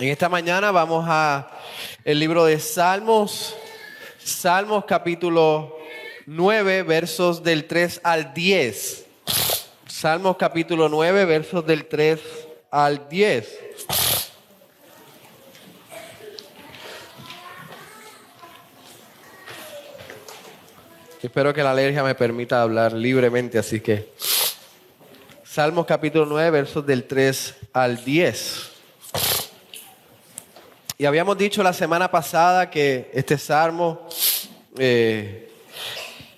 En esta mañana vamos a el libro de Salmos, capítulo 9, versos del 3 al 10. Salmos capítulo 9, versos del 3 al 10. Espero que la alergia me permita hablar libremente, así que Salmos capítulo 9, versos del 3 al 10. Y habíamos dicho la semana pasada que este salmo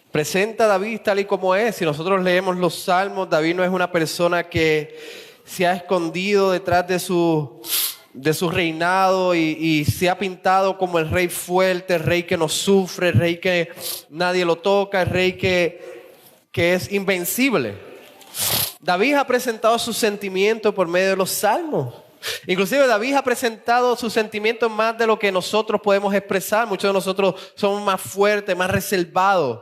presenta a David tal y como es. Si nosotros leemos los salmos, David no es una persona que se ha escondido detrás de su reinado y se ha pintado como el rey fuerte, el rey que no sufre, el rey que nadie lo toca, el rey que es invencible. David ha presentado sus sentimientos por medio de los salmos. Inclusive David ha presentado sus sentimientos más de lo que nosotros podemos expresar. Muchos de nosotros somos más fuertes, más reservados.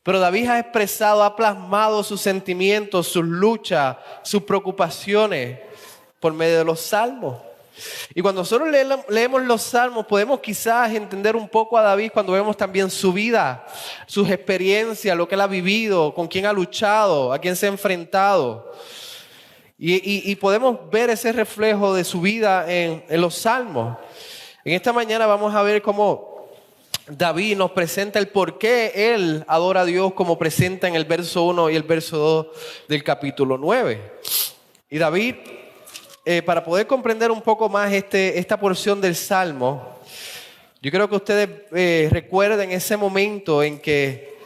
Pero David ha expresado, ha plasmado sus sentimientos, sus luchas, sus preocupaciones por medio de los salmos. Y cuando nosotros leemos los salmos, podemos quizás entender un poco a David cuando vemos también su vida, sus experiencias, lo que él ha vivido, con quién ha luchado, a quién se ha enfrentado. Y podemos ver ese reflejo de su vida en los salmos. En esta mañana vamos a ver cómo David nos presenta el por qué él adora a Dios, como presenta en el verso 1 y el verso 2 del capítulo 9. Y David, para poder comprender un poco más esta porción del salmo, yo creo que ustedes recuerden ese momento en que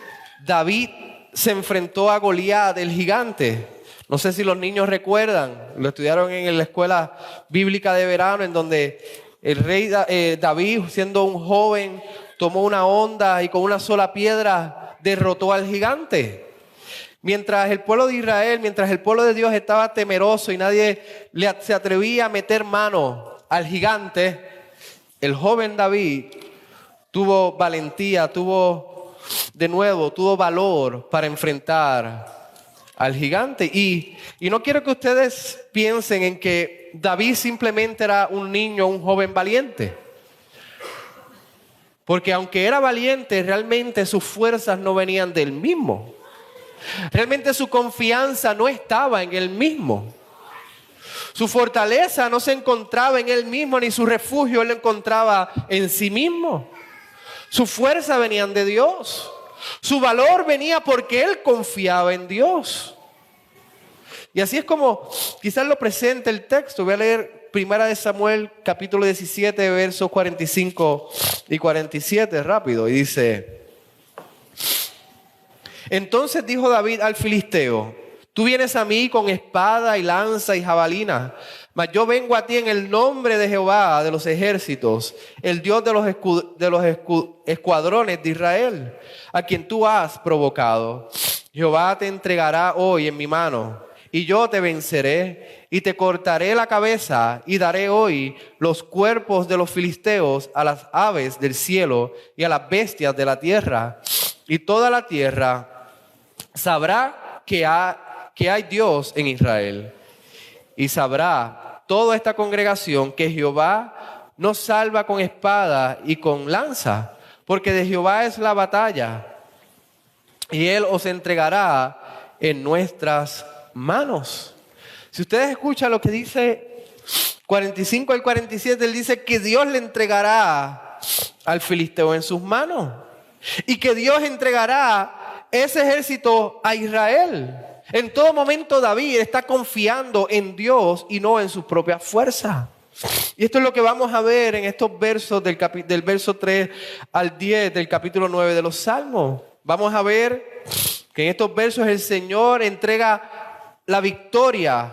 David se enfrentó a Goliat, el gigante. No sé si los niños recuerdan, lo estudiaron en la escuela bíblica de verano, en donde el rey David, siendo un joven, tomó una honda y con una sola piedra derrotó al gigante. Mientras el pueblo de Israel, mientras el pueblo de Dios estaba temeroso y nadie se atrevía a meter mano al gigante, el joven David tuvo valentía, tuvo valor para enfrentar al gigante. Y no quiero que ustedes piensen en que David simplemente era un niño, un joven valiente. Porque aunque era valiente, realmente sus fuerzas no venían del mismo. Realmente su confianza no estaba en él mismo. Su fortaleza no se encontraba en él mismo, ni su refugio él lo encontraba en sí mismo. Su fuerza venían de Dios. Su valor venía porque él confiaba en Dios. Y así es como quizás lo presenta el texto. Voy a leer 1 Samuel capítulo 17, versos 45 y 47 rápido. Y dice: Entonces dijo David al filisteo: Tú vienes a mí con espada y lanza y jabalina, mas yo vengo a ti en el nombre de Jehová de los ejércitos, el Dios de los escuadrones de Israel, a quien tú has provocado. Jehová te entregará hoy en mi mano, y yo te venceré, y te cortaré la cabeza, y daré hoy los cuerpos de los filisteos a las aves del cielo y a las bestias de la tierra, y toda la tierra sabrá que hay Dios en Israel. Y sabrá toda esta congregación que Jehová no salva con espada y con lanza, porque de Jehová es la batalla, y Él os entregará en nuestras manos. Si ustedes escuchan lo que dice 45 al 47, él dice que Dios le entregará al filisteo en sus manos, y que Dios entregará ese ejército a Israel. En todo momento David está confiando en Dios y no en su propia fuerza. Y esto es lo que vamos a ver en estos versos del verso 3 al 10 del capítulo 9 de los Salmos. Vamos a ver que en estos versos el Señor entrega la victoria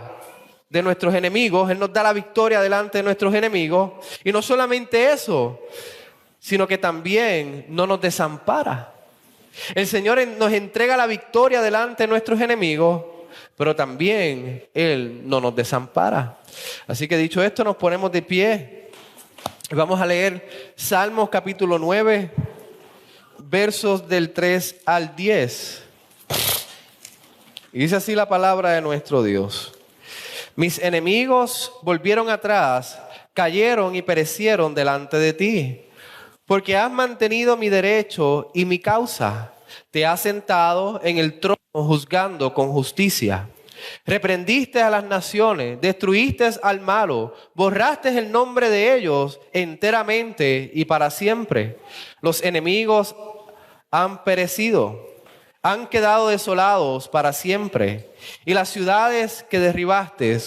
de nuestros enemigos. Él nos da la victoria delante de nuestros enemigos. Y no solamente eso, sino que también no nos desampara. El Señor nos entrega la victoria delante de nuestros enemigos, pero también Él no nos desampara. Así que dicho esto, nos ponemos de pie y vamos a leer Salmos capítulo 9, versos del 3 al 10. Y dice así la palabra de nuestro Dios: Mis enemigos volvieron atrás, cayeron y perecieron delante de ti. Porque has mantenido mi derecho y mi causa. Te has sentado en el trono juzgando con justicia. Reprendiste a las naciones, destruiste al malo, borraste el nombre de ellos enteramente y para siempre. Los enemigos han perecido, han quedado desolados para siempre. Y las ciudades que derribaste,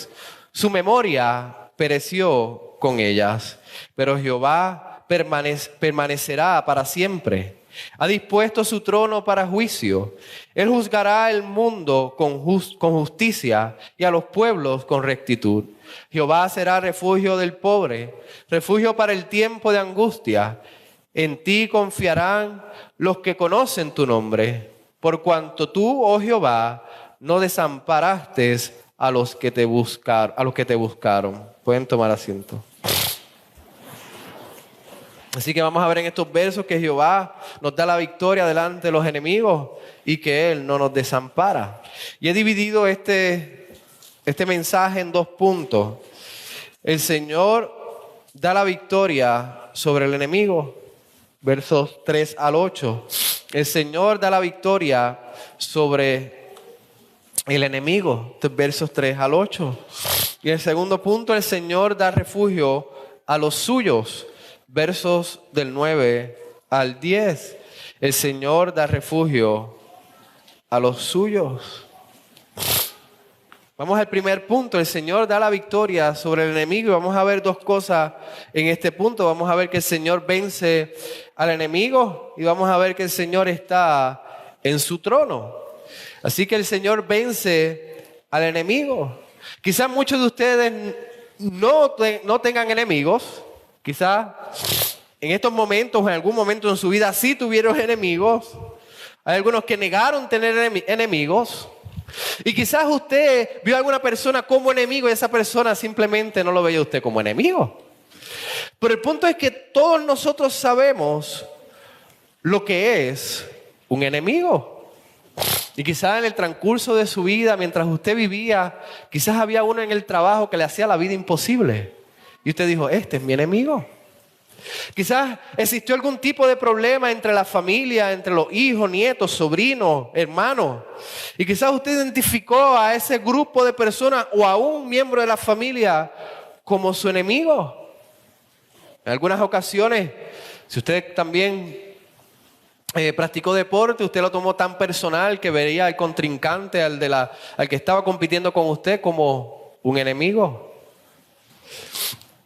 su memoria pereció con ellas. Pero Jehová permanecerá para siempre. Ha dispuesto su trono para juicio. Él juzgará el mundo con justicia y a los pueblos con rectitud. Jehová será refugio del pobre, refugio para el tiempo de angustia. En ti confiarán los que conocen tu nombre, por cuanto tú, oh Jehová, no desamparaste a los que te buscaron. Pueden tomar asiento. Así que vamos a ver en estos versos que Jehová nos da la victoria delante de los enemigos y que Él no nos desampara. Y he dividido este mensaje en 2 puntos. El Señor da la victoria sobre el enemigo, versos 3 al 8. El Señor da la victoria sobre el enemigo, versos 3 al 8. Y el segundo punto, el Señor da refugio a los suyos, versos del 9 al 10. El Señor da refugio a los suyos. Vamos al primer punto. El Señor da la victoria sobre el enemigo. Y vamos a ver 2 cosas en este punto. Vamos a ver que el Señor vence al enemigo. Y vamos a ver que el Señor está en su trono. Así que el Señor vence al enemigo. Quizás muchos de ustedes no tengan enemigos. Quizás en estos momentos o en algún momento en su vida sí tuvieron enemigos. Hay algunos que negaron tener enemigos. Y quizás usted vio a alguna persona como enemigo y esa persona simplemente no lo veía usted como enemigo. Pero el punto es que todos nosotros sabemos lo que es un enemigo. Y quizás en el transcurso de su vida, mientras usted vivía, quizás había uno en el trabajo que le hacía la vida imposible. Y usted dijo, este es mi enemigo. Quizás existió algún tipo de problema entre la familia, entre los hijos, nietos, sobrinos, hermanos. Y quizás usted identificó a ese grupo de personas o a un miembro de la familia como su enemigo. En algunas ocasiones, si usted también practicó deporte, usted lo tomó tan personal que vería al contrincante, al que estaba compitiendo con usted como un enemigo.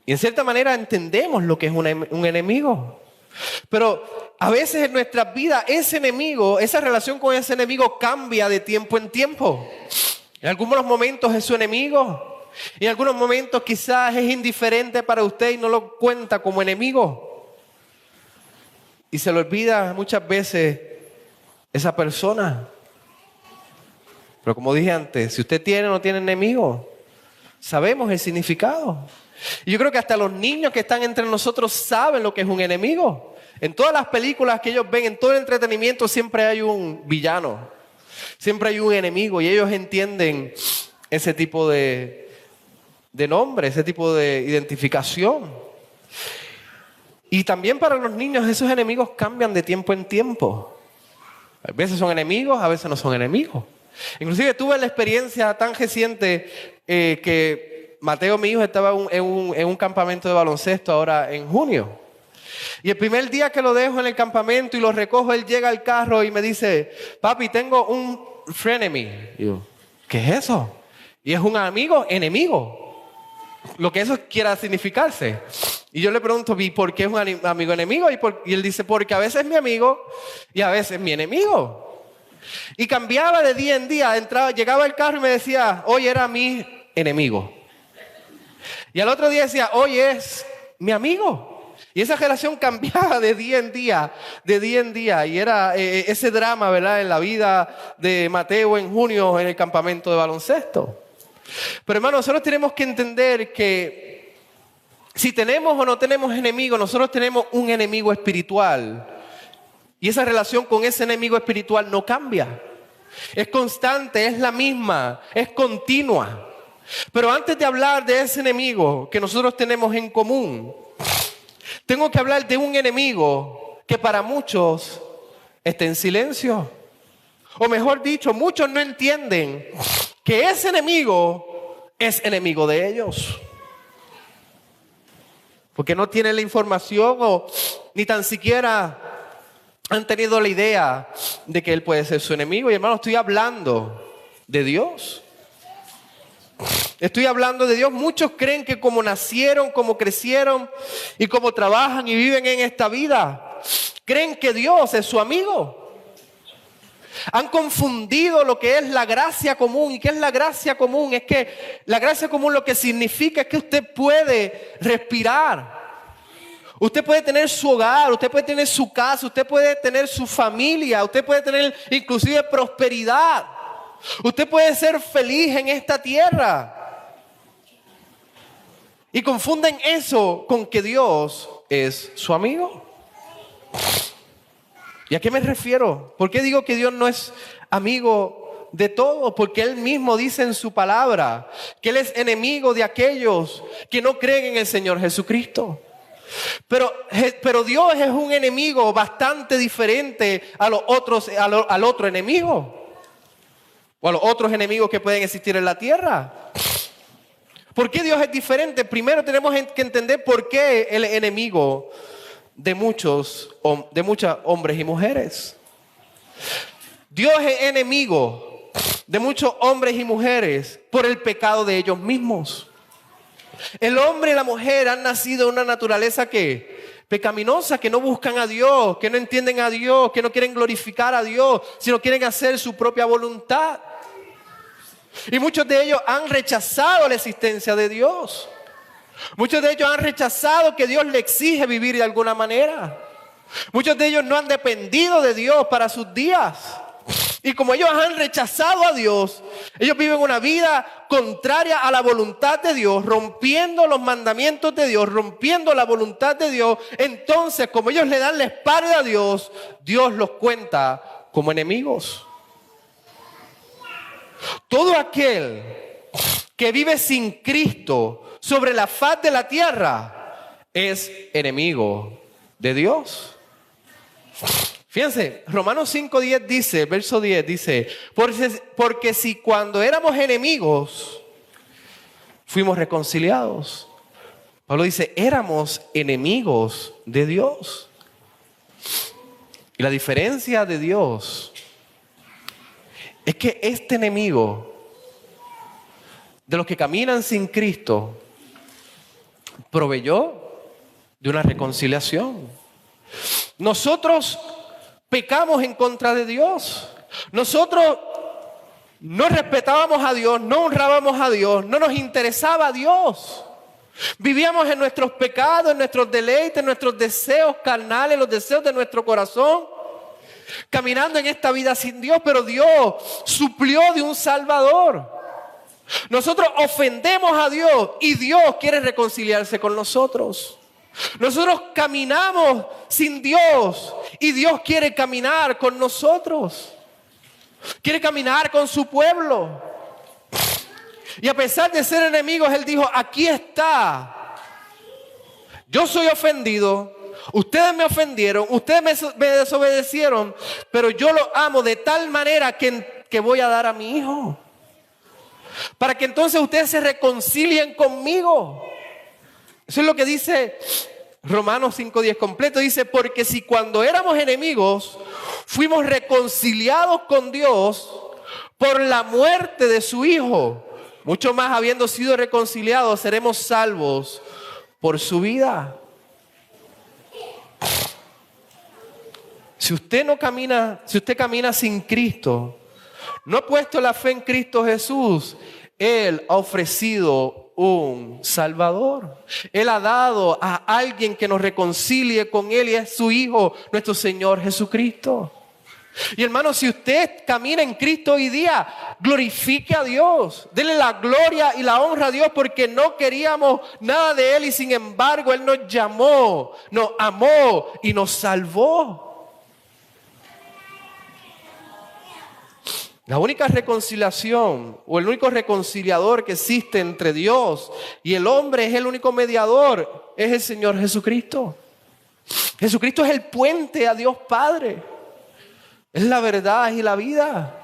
Y en cierta manera entendemos lo que es un enemigo. Pero a veces en nuestras vidas ese enemigo, esa relación con ese enemigo cambia de tiempo en tiempo. En algunos momentos es su enemigo. Y en algunos momentos quizás es indiferente para usted y no lo cuenta como enemigo. Y se le olvida muchas veces esa persona. Pero como dije antes, si usted tiene o no tiene enemigo, sabemos el significado. Y yo creo que hasta los niños que están entre nosotros saben lo que es un enemigo. En todas las películas que ellos ven, en todo el entretenimiento, siempre hay un villano. Siempre hay un enemigo y ellos entienden ese tipo de nombre, ese tipo de identificación. Y también para los niños esos enemigos cambian de tiempo en tiempo. A veces son enemigos, a veces no son enemigos. Inclusive tuve la experiencia tan reciente que Mateo, mi hijo, estaba en un campamento de baloncesto ahora en junio. Y el primer día que lo dejo en el campamento y lo recojo, él llega al carro y me dice, papi, tengo un frenemy. Y yo, ¿qué es eso? Y es un amigo enemigo. Lo que eso quiera significarse. Y yo le pregunto, ¿y por qué es un amigo enemigo? Y él dice, porque a veces es mi amigo y a veces es mi enemigo. Y cambiaba de día en día. Llegaba al carro y me decía, hoy era mi enemigo. Y al otro día decía, hoy es mi amigo. Y esa relación cambiaba de día en día, de día en día. Y era ese drama, ¿verdad?, en la vida de Mateo en junio en el campamento de baloncesto. Pero hermanos, nosotros tenemos que entender que si tenemos o no tenemos enemigos, nosotros tenemos un enemigo espiritual. Y esa relación con ese enemigo espiritual no cambia. Es constante, es la misma, es continua. Pero antes de hablar de ese enemigo que nosotros tenemos en común, tengo que hablar de un enemigo que para muchos está en silencio. O mejor dicho, muchos no entienden que ese enemigo es enemigo de ellos. Porque no tienen la información o ni tan siquiera han tenido la idea de que él puede ser su enemigo. Y hermano, estoy hablando de Dios. Estoy hablando de Dios. Muchos creen que como nacieron, como crecieron y como trabajan y viven en esta vida, creen que Dios es su amigo. Han confundido lo que es la gracia común. ¿Y qué es la gracia común? Es que la gracia común lo que significa es que usted puede respirar. Usted puede tener su hogar, usted puede tener su casa, usted puede tener su familia, usted puede tener inclusive prosperidad. Usted puede ser feliz en esta tierra. Y confunden eso con que Dios es su amigo. ¿Y a qué me refiero? ¿Por qué digo que Dios no es amigo de todos? Porque Él mismo dice en su palabra que Él es enemigo de aquellos que no creen en el Señor Jesucristo. Pero Dios es un enemigo bastante diferente a los otros, al otro enemigo. O a los otros enemigos que pueden existir en la tierra. ¿Por qué Dios es diferente? Primero tenemos que entender por qué Él es enemigo de muchos hombres y mujeres. Dios es enemigo de muchos hombres y mujeres por el pecado de ellos mismos. El hombre y la mujer han nacido en una naturaleza que pecaminosa, que no buscan a Dios, que no entienden a Dios, que no quieren glorificar a Dios, sino quieren hacer su propia voluntad. Y muchos de ellos han rechazado la existencia de Dios. Muchos de ellos han rechazado que Dios le exige vivir de alguna manera. Muchos de ellos no han dependido de Dios para sus días. Y como ellos han rechazado a Dios, ellos viven una vida contraria a la voluntad de Dios, rompiendo los mandamientos de Dios, rompiendo la voluntad de Dios. Entonces, como ellos le dan la espalda a Dios, Dios los cuenta como enemigos. Todo aquel que vive sin Cristo sobre la faz de la tierra es enemigo de Dios. Fíjense, Romanos 5:10 dice, verso 10 dice, porque si cuando éramos enemigos fuimos reconciliados. Pablo dice, éramos enemigos de Dios. Y la diferencia de Dios es que este enemigo de los que caminan sin Cristo proveyó de una reconciliación. Nosotros pecamos en contra de Dios. Nosotros no respetábamos a Dios, no honrábamos a Dios, no nos interesaba a Dios. Vivíamos en nuestros pecados, en nuestros deleites, en nuestros deseos carnales, los deseos de nuestro corazón, caminando en esta vida sin Dios, pero Dios suplió de un Salvador. Nosotros ofendemos a Dios y Dios quiere reconciliarse con nosotros. Nosotros caminamos sin Dios y Dios quiere caminar con nosotros. Quiere caminar con su pueblo. Y a pesar de ser enemigos, Él dijo, aquí está. Yo soy ofendido. Ustedes me ofendieron, ustedes me desobedecieron, pero yo los amo de tal manera que voy a dar a mi hijo. Para que entonces ustedes se reconcilien conmigo. Eso es lo que dice Romanos 5:10 completo. Dice, porque si cuando éramos enemigos fuimos reconciliados con Dios por la muerte de su hijo, mucho más habiendo sido reconciliados seremos salvos por su vida. Si usted camina sin Cristo, no ha puesto la fe en Cristo Jesús, Él ha ofrecido un Salvador. Él ha dado a alguien que nos reconcilie con Él y es su Hijo, nuestro Señor Jesucristo. Y hermano, si usted camina en Cristo hoy día, glorifique a Dios. Dele la gloria y la honra a Dios porque no queríamos nada de Él y sin embargo Él nos llamó, nos amó y nos salvó. La única reconciliación o el único reconciliador que existe entre Dios y el hombre es el único mediador, es el Señor Jesucristo. Jesucristo es el puente a Dios Padre. Es la verdad y la vida.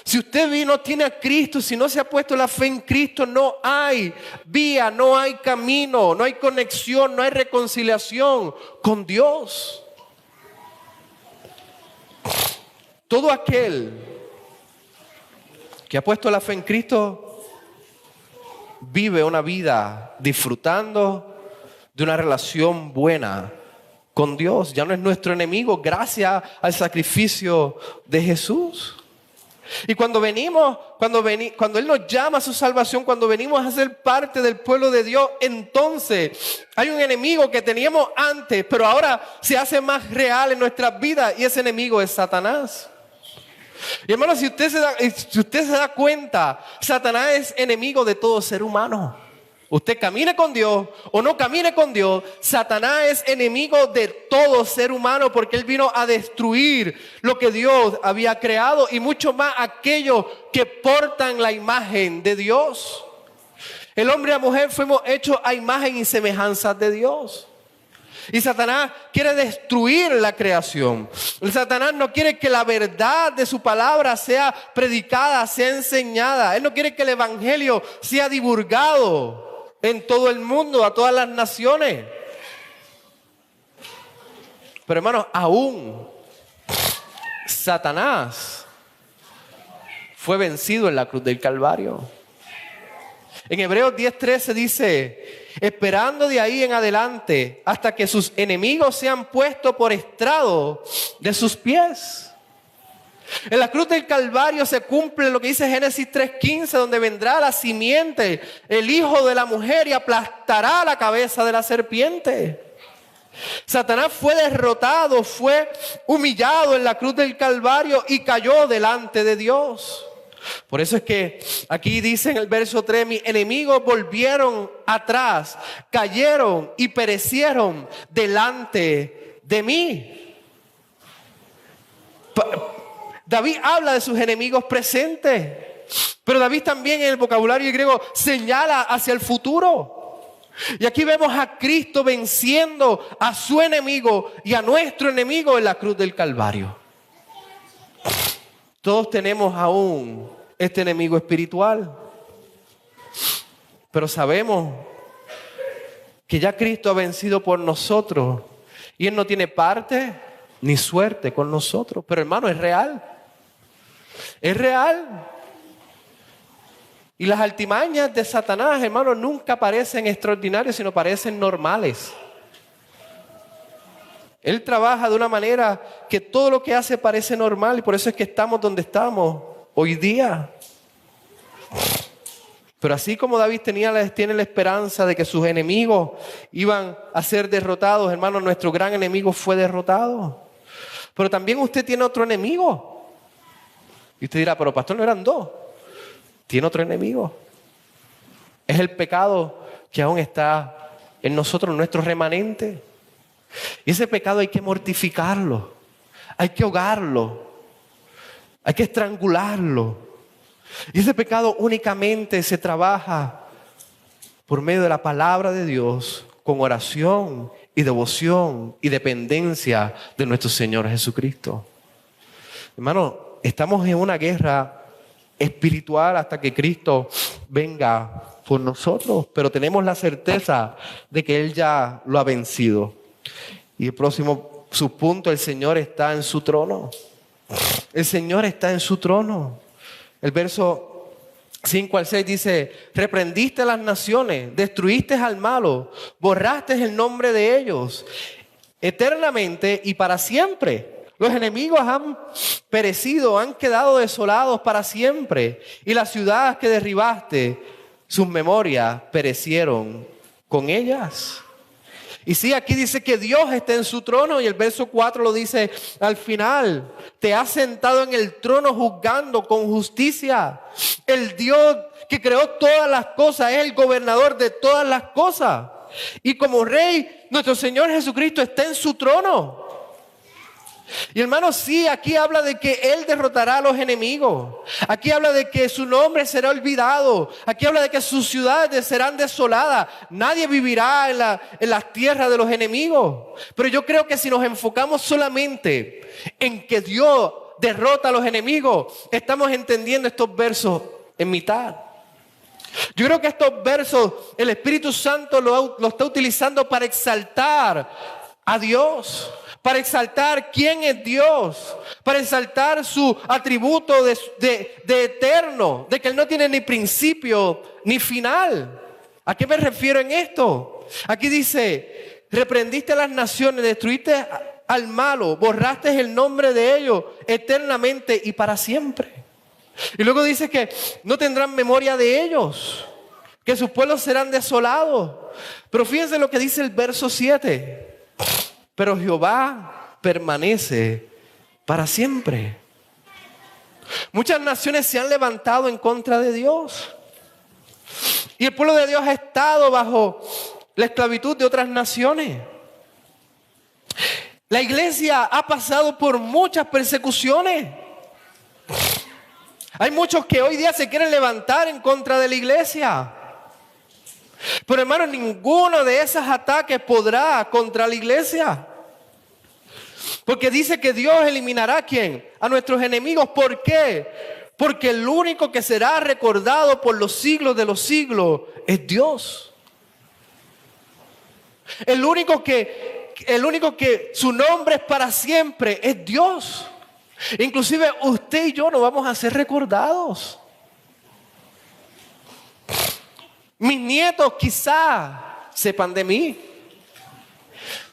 Si usted no tiene a Cristo, si no se ha puesto la fe en Cristo, no hay vía, no hay camino, no hay conexión, no hay reconciliación con Dios. Todo aquel que ha puesto la fe en Cristo vive una vida disfrutando de una relación buena con Dios. Ya no es nuestro enemigo gracias al sacrificio de Jesús. Y cuando Él nos llama a su salvación, cuando venimos a ser parte del pueblo de Dios, entonces hay un enemigo que teníamos antes, pero ahora se hace más real en nuestras vidas, y ese enemigo es Satanás. Y hermano, si usted se da cuenta, Satanás es enemigo de todo ser humano. Usted camine con Dios o no camine con Dios, Satanás es enemigo de todo ser humano, porque él vino a destruir lo que Dios había creado y mucho más aquellos que portan la imagen de Dios. El hombre y la mujer fuimos hechos a imagen y semejanza de Dios. Y Satanás quiere destruir la creación. Satanás no quiere que la verdad de su palabra sea predicada, sea enseñada. Él no quiere que el evangelio sea divulgado en todo el mundo, a todas las naciones. Pero hermanos, aún Satanás fue vencido en la cruz del Calvario. En Hebreos 10:13 dice: esperando de ahí en adelante hasta que sus enemigos sean puestos por estrado de sus pies. En la cruz del Calvario se cumple lo que dice Génesis 3:15, donde vendrá la simiente, el hijo de la mujer, y aplastará la cabeza de la serpiente. Satanás fue derrotado, fue humillado en la cruz del Calvario y cayó delante de Dios. Por eso es que aquí dice en el verso 3: mis enemigos volvieron atrás, cayeron y perecieron delante de mí. David habla de sus enemigos presentes, pero David también en el vocabulario griego señala hacia el futuro. Y aquí vemos a Cristo venciendo a su enemigo y a nuestro enemigo en la cruz del Calvario. Todos tenemos aún este enemigo espiritual, pero sabemos que ya Cristo ha vencido por nosotros y Él no tiene parte ni suerte con nosotros. Pero hermano, es real. Es real. Y las artimañas de Satanás, hermano, nunca parecen extraordinarias, sino parecen normales. Él trabaja de una manera que todo lo que hace parece normal, y por eso es que estamos donde estamos hoy día. Pero así como David tiene la esperanza de que sus enemigos iban a ser derrotados, hermano, nuestro gran enemigo fue derrotado. Pero también usted tiene otro enemigo. Y usted dirá: pero pastor, no eran dos. Tiene otro enemigo. Es el pecado que aún está en nosotros, nuestro remanente. Y ese pecado hay que mortificarlo, hay que ahogarlo, hay que estrangularlo. Y ese pecado únicamente se trabaja por medio de la palabra de Dios, con oración y devoción y dependencia de nuestro Señor Jesucristo. Hermano, estamos en una guerra espiritual hasta que Cristo venga por nosotros, pero tenemos la certeza de que Él ya lo ha vencido. Y el próximo subpunto: el Señor está en su trono. El Señor está en su trono. El verso 5 al 6 dice: reprendiste a las naciones, destruiste al malo, borraste el nombre de ellos eternamente y para siempre. Los enemigos han perecido, han quedado desolados para siempre, y las ciudades que derribaste, sus memorias perecieron con ellas. Y sí, aquí dice que Dios está en su trono, y el verso 4 lo dice al final: te has sentado en el trono juzgando con justicia. El Dios que creó todas las cosas es el gobernador de todas las cosas. Y como Rey, nuestro Señor Jesucristo está en su trono. Y hermanos, sí, aquí habla de que Él derrotará a los enemigos. Aquí habla de que su nombre será olvidado. Aquí habla de que sus ciudades serán desoladas. Nadie vivirá en las tierras de los enemigos. Pero yo creo que si nos enfocamos solamente en que Dios derrota a los enemigos, estamos entendiendo estos versos en mitad. Yo creo que estos versos el Espíritu Santo lo está utilizando para exaltar a Dios, para exaltar quién es Dios, para exaltar su atributo de eterno, de que Él no tiene ni principio ni final. ¿A qué me refiero en esto? Aquí dice, reprendiste a las naciones, destruiste al malo, borraste el nombre de ellos eternamente y para siempre. Y luego dice que no tendrán memoria de ellos, que sus pueblos serán desolados. Pero fíjense lo que dice el verso 7. Pero Jehová permanece para siempre. Muchas naciones se han levantado en contra de Dios. Y el pueblo de Dios ha estado bajo la esclavitud de otras naciones. La iglesia ha pasado por muchas persecuciones. Hay muchos que hoy día se quieren levantar en contra de la iglesia. Pero hermanos, ninguno de esos ataques podrá contra la iglesia. Porque dice que Dios eliminará ¿a quién? A nuestros enemigos. ¿Por qué? Porque el único que será recordado por los siglos de los siglos es Dios. El único que su nombre es para siempre es Dios. Inclusive usted y yo no vamos a ser recordados. Mis nietos quizá sepan de mí.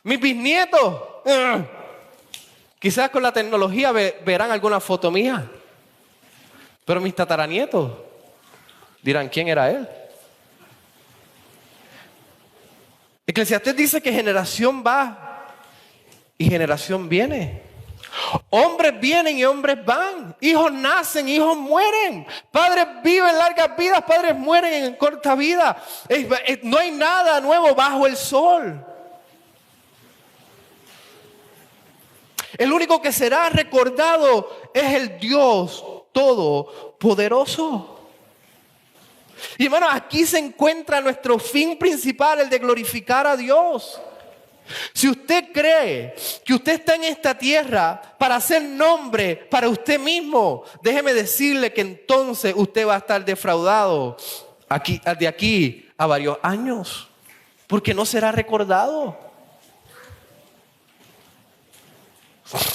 Mis bisnietos quizás con la tecnología verán alguna foto mía. Pero mis tataranietos dirán, ¿quién era él? Eclesiastés dice que generación va y generación viene. Hombres vienen y hombres van. Hijos nacen, hijos mueren. Padres viven largas vidas, padres mueren en corta vida. No hay nada nuevo bajo el sol. El único que será recordado es el Dios Todopoderoso. Y hermanos, aquí se encuentra nuestro fin principal, el de glorificar a Dios. Si usted cree que usted está en esta tierra para hacer nombre para usted mismo, déjeme decirle que entonces usted va a estar defraudado de aquí a varios años, porque no será recordado.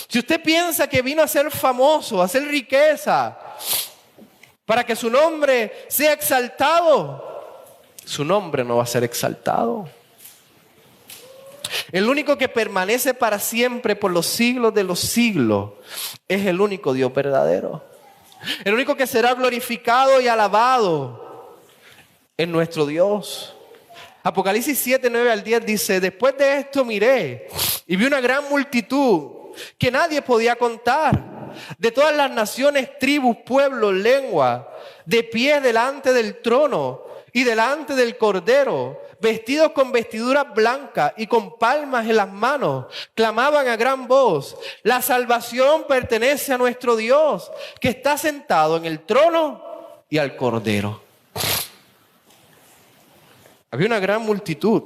Si usted piensa que vino a ser famoso, a hacer riqueza, para que su nombre sea exaltado, su nombre no va a ser exaltado. El único que permanece para siempre por los siglos de los siglos es el único Dios verdadero. El único que será glorificado y alabado es nuestro Dios. Apocalipsis 7, 9 al 10 dice: después de esto miré y vi una gran multitud que nadie podía contar, de todas las naciones, tribus, pueblos, lenguas, de pie delante del trono y delante del Cordero, vestidos con vestiduras blancas y con palmas en las manos, clamaban a gran voz: la salvación pertenece a nuestro Dios, que está sentado en el trono y al Cordero. Había una gran multitud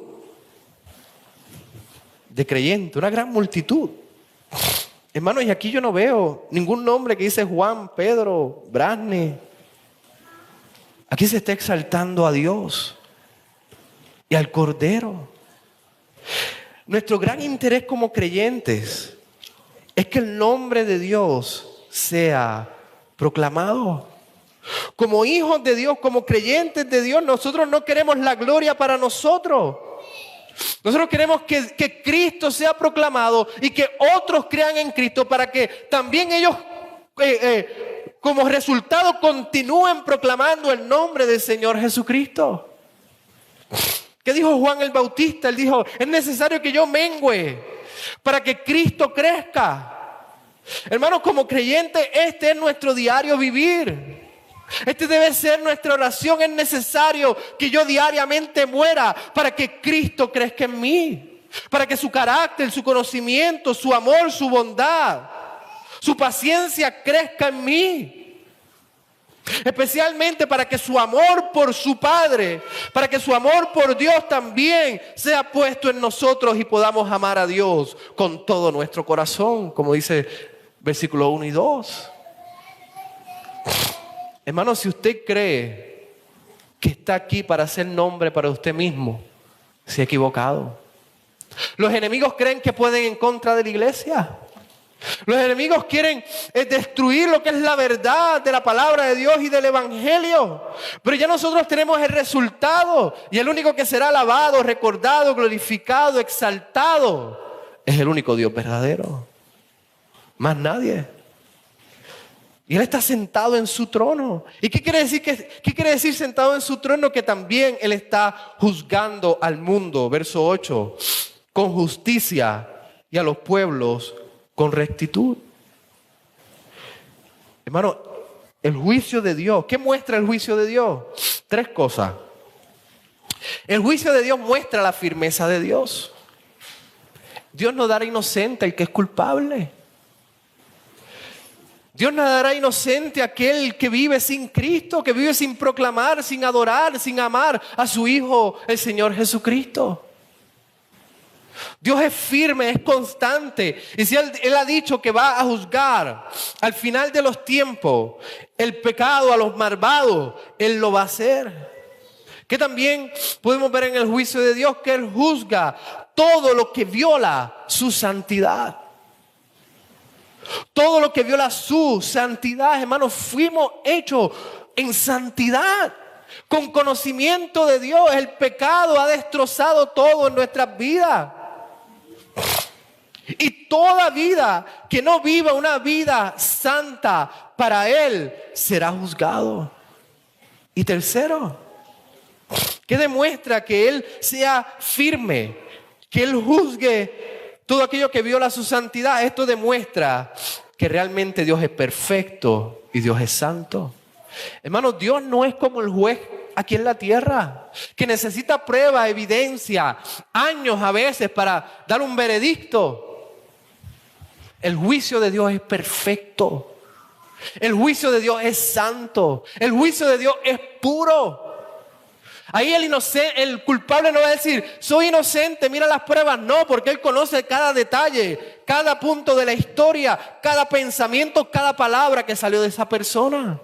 de creyentes, una gran multitud. Hermanos, y aquí yo no veo ningún nombre que dice Juan, Pedro, Brasne. Aquí se está exaltando a Dios y al Cordero. Nuestro gran interés como creyentes es que el nombre de Dios sea proclamado. Como hijos de Dios, como creyentes de Dios, nosotros no queremos la gloria para nosotros. Nosotros queremos que Cristo sea proclamado y que otros crean en Cristo para que también ellos como resultado continúen proclamando el nombre del Señor Jesucristo. ¿Qué dijo Juan el Bautista? Él dijo: es necesario que yo mengüe para que Cristo crezca. Hermanos, como creyentes, este es nuestro diario vivir. Este debe ser nuestra oración. Es necesario que yo diariamente muera para que Cristo crezca en mí. para que su carácter, su conocimiento, su amor, su bondad, su paciencia crezca en mí. Especialmente para que su amor por su Padre, para que su amor por Dios también sea puesto en nosotros y podamos amar a Dios con todo nuestro corazón, como dice versículo 1 y 2. Hermano, si usted cree que está aquí para hacer nombre para usted mismo, se ha equivocado. Los enemigos creen que pueden en contra de la iglesia. Los enemigos quieren destruir lo que es la verdad de la palabra de Dios y del evangelio. Pero ya nosotros tenemos el resultado, y el único que será alabado, recordado, glorificado, exaltado es el único Dios verdadero. Más nadie. Y Él está sentado en su trono. ¿Y qué quiere decir sentado en su trono? Que también Él está juzgando al mundo. Verso 8. Con justicia y a los pueblos con rectitud. Hermano, el juicio de Dios. ¿Qué muestra el juicio de Dios? 3 cosas. El juicio de Dios muestra la firmeza de Dios. Dios no dará inocente al que es culpable. Dios no dará inocente a aquel que vive sin Cristo, que vive sin proclamar, sin adorar, sin amar a su Hijo, el Señor Jesucristo. Dios es firme, es constante. Y si Él ha dicho que va a juzgar al final de los tiempos el pecado a los malvados, Él lo va a hacer. Que también podemos ver en el juicio de Dios que Él juzga todo lo que viola su santidad. Todo lo que viola su santidad, hermanos, fuimos hechos en santidad. Con conocimiento de Dios, el pecado ha destrozado todo en nuestras vidas. Y toda vida que no viva una vida santa para Él será juzgado. Y tercero, que demuestra que Él sea firme, que Él juzgue todo aquello que viola su santidad. Esto demuestra que realmente Dios es perfecto y Dios es santo. Hermanos, Dios no es como el juez aquí en la tierra, que necesita prueba, evidencia, años a veces para dar un veredicto. El juicio de Dios es perfecto. El juicio de Dios es santo. El juicio de Dios es puro. Ahí el culpable no va a decir, soy inocente, mira las pruebas. No, porque Él conoce cada detalle, cada punto de la historia, cada pensamiento, cada palabra que salió de esa persona.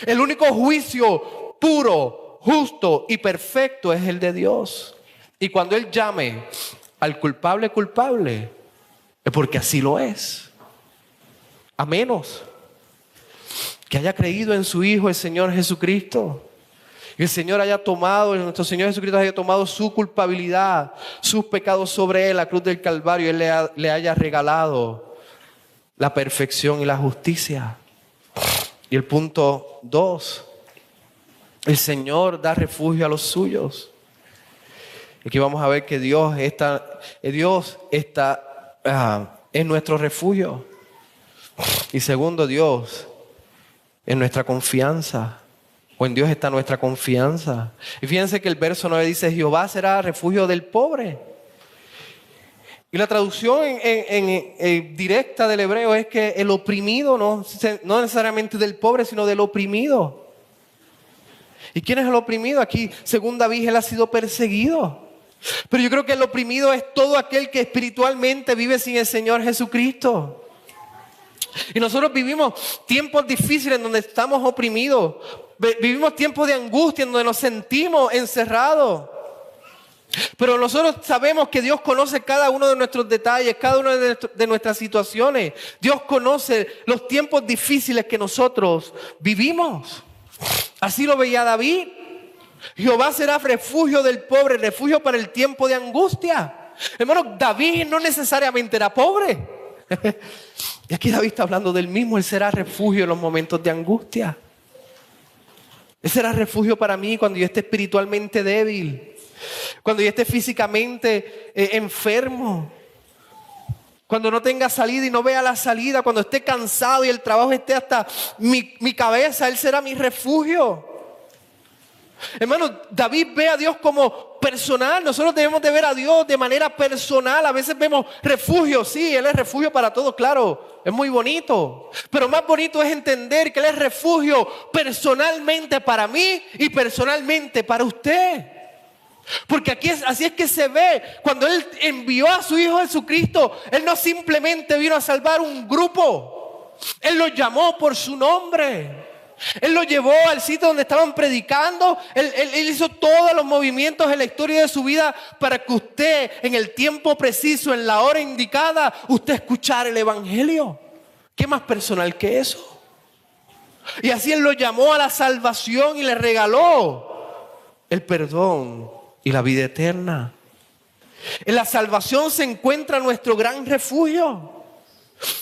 El único juicio puro, justo y perfecto es el de Dios. Y cuando Él llame al culpable, es porque así lo es. A menos que haya creído en su Hijo, el Señor Jesucristo. Y el Señor nuestro Señor Jesucristo haya tomado su culpabilidad, sus pecados sobre Él, la cruz del Calvario, y Él le haya regalado la perfección y la justicia. Y el punto 2, el Señor da refugio a los suyos. Aquí vamos a ver que Dios es nuestro refugio. Y segundo, Dios es nuestra confianza. O en Dios está nuestra confianza. Y fíjense que el verso 9 dice, Jehová será refugio del pobre. Y la traducción directa del hebreo es que el oprimido, no necesariamente del pobre, sino del oprimido. ¿Y quién es el oprimido? Aquí, según David, él ha sido perseguido. Pero yo creo que el oprimido es todo aquel que espiritualmente vive sin el Señor Jesucristo. Y nosotros vivimos tiempos difíciles en donde estamos oprimidos. Vivimos tiempos de angustia en donde nos sentimos encerrados. Pero nosotros sabemos que Dios conoce cada uno de nuestros detalles, cada una de nuestras situaciones. Dios conoce los tiempos difíciles que nosotros vivimos. Así lo veía David. Jehová será refugio del pobre, refugio para el tiempo de angustia. Hermano, David no necesariamente era pobre. Y aquí David está hablando del mismo. Él será refugio en los momentos de angustia. Él será refugio para mí cuando yo esté espiritualmente débil, cuando yo esté físicamente enfermo, cuando no tenga salida y no vea la salida, cuando esté cansado y el trabajo esté hasta mi cabeza. Él será mi refugio. Hermano, David ve a Dios como personal. Nosotros debemos de ver a Dios de manera personal. A veces vemos refugio. Sí, Él es refugio para todos, claro. Es muy bonito. Pero más bonito es entender que Él es refugio personalmente para mí y personalmente para usted. Porque así es que se ve. Cuando Él envió a su Hijo Jesucristo, Él no simplemente vino a salvar un grupo. Él los llamó por su nombre. Él lo llevó al sitio donde estaban predicando. Él hizo todos los movimientos en la historia de su vida para que usted, en el tiempo preciso, en la hora indicada, usted escuchara el evangelio. ¿Qué más personal que eso? Y así Él lo llamó a la salvación y le regaló el perdón y la vida eterna. En la salvación se encuentra nuestro gran refugio.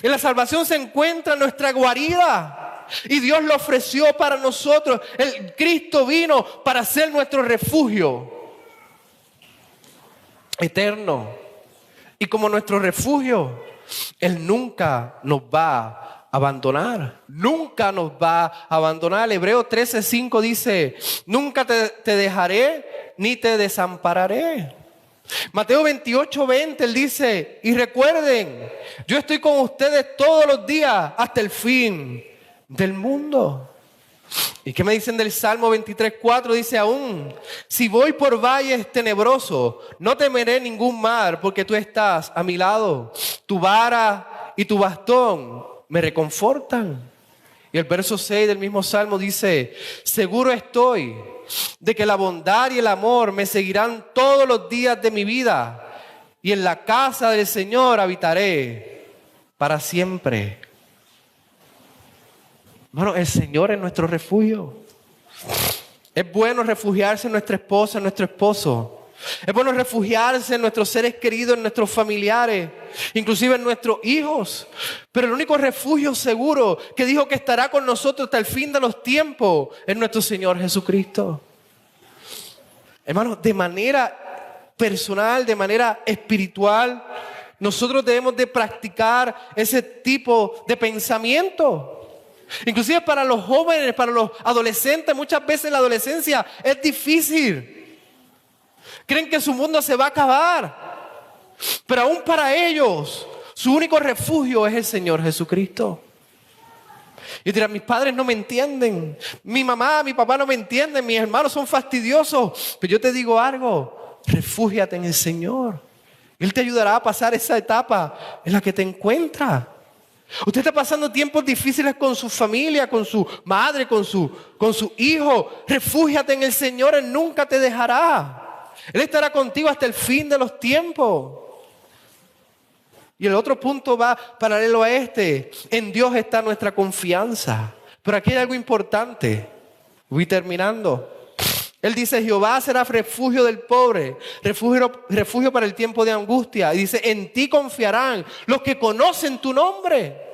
En la salvación se encuentra nuestra guarida. Y Dios lo ofreció para nosotros. El Cristo vino para ser nuestro refugio eterno. Y como nuestro refugio, Él nunca nos va a abandonar. Nunca nos va a abandonar. Hebreo 13:5 dice: nunca te dejaré ni te desampararé. Mateo 28:20 Él dice: y recuerden, yo estoy con ustedes todos los días hasta el fin del mundo. ¿Y qué me dicen del Salmo 23:4? Dice: aún si voy por valles tenebrosos, no temeré ningún mal, porque tú estás a mi lado. Tu vara y tu bastón me reconfortan. Y el verso 6 del mismo Salmo dice: seguro estoy de que la bondad y el amor me seguirán todos los días de mi vida, y en la casa del Señor habitaré para siempre. Hermano, el Señor es nuestro refugio. Es bueno refugiarse en nuestra esposa, en nuestro esposo. Es bueno refugiarse en nuestros seres queridos, en nuestros familiares, inclusive en nuestros hijos. Pero el único refugio seguro que dijo que estará con nosotros hasta el fin de los tiempos es nuestro Señor Jesucristo. Hermano, de manera personal, de manera espiritual, nosotros debemos de practicar ese tipo de pensamiento. Inclusive para los jóvenes, para los adolescentes, muchas veces la adolescencia es difícil. Creen que su mundo se va a acabar. Pero aún para ellos, su único refugio es el Señor Jesucristo. Y dirán: mis padres no me entienden, mi mamá, mi papá no me entienden, mis hermanos son fastidiosos. Pero yo te digo algo: refúgiate en el Señor. Él te ayudará a pasar esa etapa en la que te encuentras. Usted está pasando tiempos difíciles con su familia, con su madre, con su hijo. Refúgiate en el Señor, Él nunca te dejará. Él estará contigo hasta el fin de los tiempos. Y el otro punto va paralelo a este: en Dios está nuestra confianza. Pero aquí hay algo importante. Voy terminando. Él dice: Jehová será refugio del pobre, refugio para el tiempo de angustia. Y dice: en ti confiarán los que conocen tu nombre.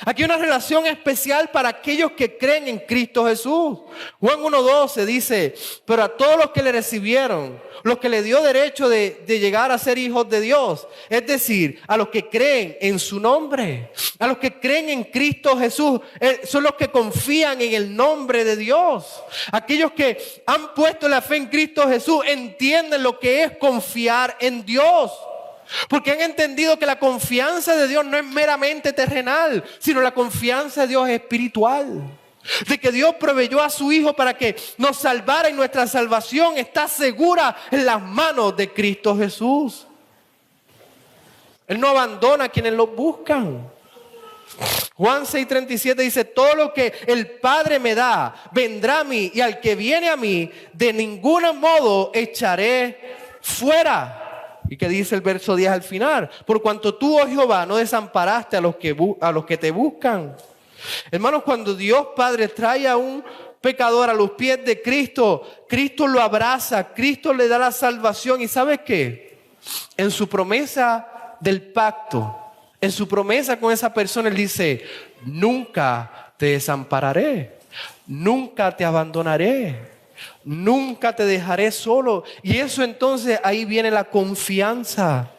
Aquí hay una relación especial para aquellos que creen en Cristo Jesús. Juan 1:12 dice: pero a todos los que le recibieron, los que le dio derecho de llegar a ser hijos de Dios, es decir, a los que creen en su nombre, a los que creen en Cristo Jesús, son los que confían en el nombre de Dios. Aquellos que han puesto la fe en Cristo Jesús entienden lo que es confiar en Dios. Porque han entendido que la confianza de Dios no es meramente terrenal, sino la confianza de Dios es espiritual. De que Dios proveyó a su Hijo para que nos salvara, y nuestra salvación está segura en las manos de Cristo Jesús. Él no abandona a quienes lo buscan. Juan 6:37 dice: todo lo que el Padre me da vendrá a mí, y al que viene a mí de ningún modo echaré fuera. ¿Y qué dice el verso 10 al final? Por cuanto tú, oh Jehová, no desamparaste a los que te buscan. Hermanos, cuando Dios Padre trae a un pecador a los pies de Cristo, Cristo lo abraza, Cristo le da la salvación. ¿Y sabes qué? En su promesa del pacto, en su promesa con esa persona, Él dice: nunca te desampararé, nunca te abandonaré, nunca te dejaré solo. Y eso, entonces, ahí viene la confianza.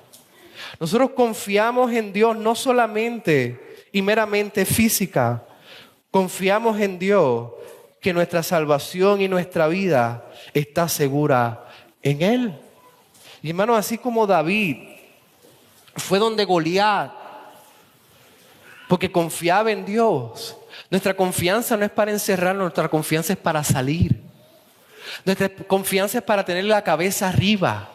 Nosotros confiamos en Dios no solamente y meramente física. Confiamos en Dios que nuestra salvación y nuestra vida está segura en Él. Y hermano, así como David fue donde Goliat, porque confiaba en Dios. Nuestra confianza no es para encerrarnos, nuestra confianza es para salir. Nuestra confianza es para tener la cabeza arriba,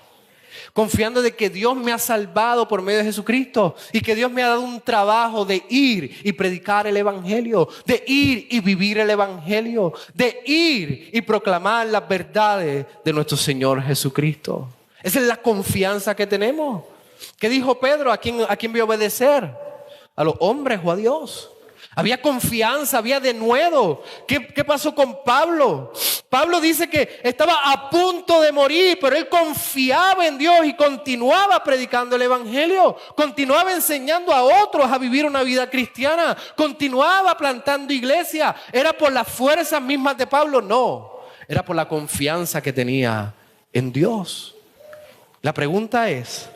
confiando de que Dios me ha salvado por medio de Jesucristo y que Dios me ha dado un trabajo de ir y predicar el evangelio, de ir y vivir el evangelio, de ir y proclamar las verdades de nuestro Señor Jesucristo. Esa es la confianza que tenemos. ¿Qué dijo Pedro? ¿A quién voy a obedecer? ¿A los hombres o a Dios? Había confianza, había denuedo. ¿Qué pasó con Pablo? Pablo dice que estaba a punto de morir, pero él confiaba en Dios y continuaba predicando el evangelio. Continuaba enseñando a otros a vivir una vida cristiana. Continuaba plantando iglesia. ¿Era por las fuerzas mismas de Pablo? No, era por la confianza que tenía en Dios. La pregunta es,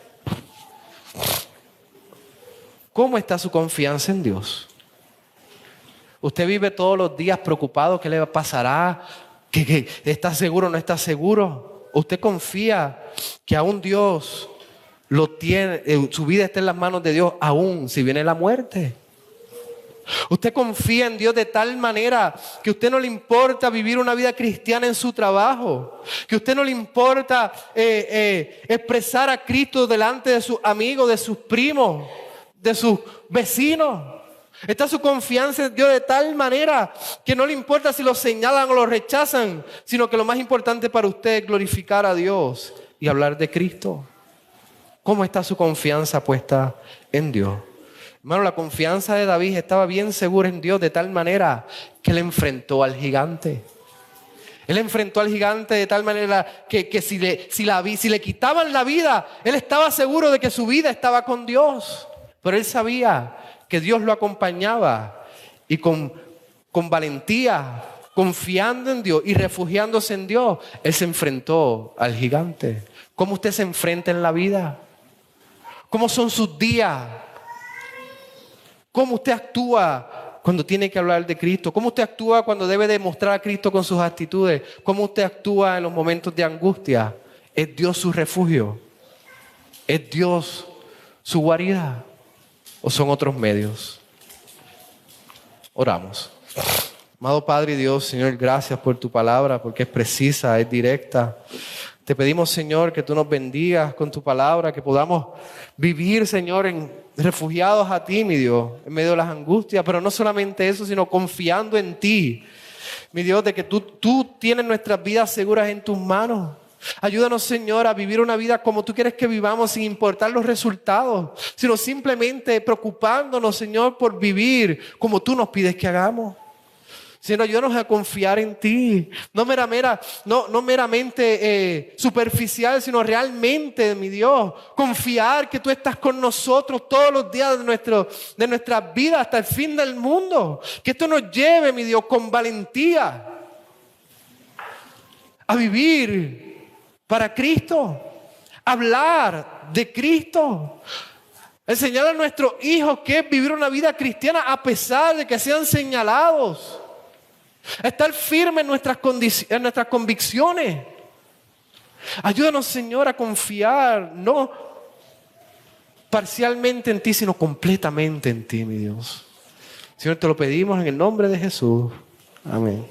¿cómo está su confianza en Dios? Usted vive todos los días preocupado, ¿qué le pasará? ¿Que está seguro o no está seguro? ¿Usted confía que aún Dios lo tiene, su vida está en las manos de Dios aún si viene la muerte? ¿Usted confía en Dios de tal manera que a usted no le importa vivir una vida cristiana en su trabajo? ¿Que a usted no le importa expresar a Cristo delante de sus amigos, de sus primos, de sus vecinos? Está su confianza en Dios de tal manera que no le importa si lo señalan o lo rechazan, sino que lo más importante para usted es glorificar a Dios y hablar de Cristo. ¿Cómo está su confianza puesta en Dios? Hermano, la confianza de David estaba bien segura en Dios de tal manera que él enfrentó al gigante. Él enfrentó al gigante de tal manera que si le quitaban la vida, él estaba seguro de que su vida estaba con Dios. Pero él sabía que Dios lo acompañaba y con valentía, confiando en Dios y refugiándose en Dios, él se enfrentó al gigante. ¿Cómo usted se enfrenta en la vida? ¿Cómo son sus días? ¿Cómo usted actúa cuando tiene que hablar de Cristo? ¿Cómo usted actúa cuando debe demostrar a Cristo con sus actitudes? ¿Cómo usted actúa en los momentos de angustia? ¿Es Dios su refugio? ¿Es Dios su guarida? ¿O son otros medios? Oramos. Amado Padre y Dios, Señor, gracias por tu palabra, porque es precisa, es directa. Te pedimos, Señor, que tú nos bendigas con tu palabra, que podamos vivir, Señor, refugiados a ti, mi Dios, en medio de las angustias, pero no solamente eso, sino confiando en ti, mi Dios, de que tú tienes nuestras vidas seguras en tus manos. Ayúdanos, Señor, a vivir una vida como tú quieres que vivamos, sin importar los resultados, sino simplemente preocupándonos, Señor, por vivir como tú nos pides que hagamos. Señor, ayúdanos a confiar en ti, no meramente superficial, sino realmente, mi Dios, confiar que tú estás con nosotros todos los días de nuestras vidas hasta el fin del mundo. Que esto nos lleve, mi Dios, con valentía a vivir para Cristo, hablar de Cristo, enseñar a nuestros hijos qué es vivir una vida cristiana a pesar de que sean señalados. Estar firme en nuestras convicciones. Ayúdanos, Señor, a confiar, no parcialmente en ti, sino completamente en ti, mi Dios. Señor, te lo pedimos en el nombre de Jesús. Amén.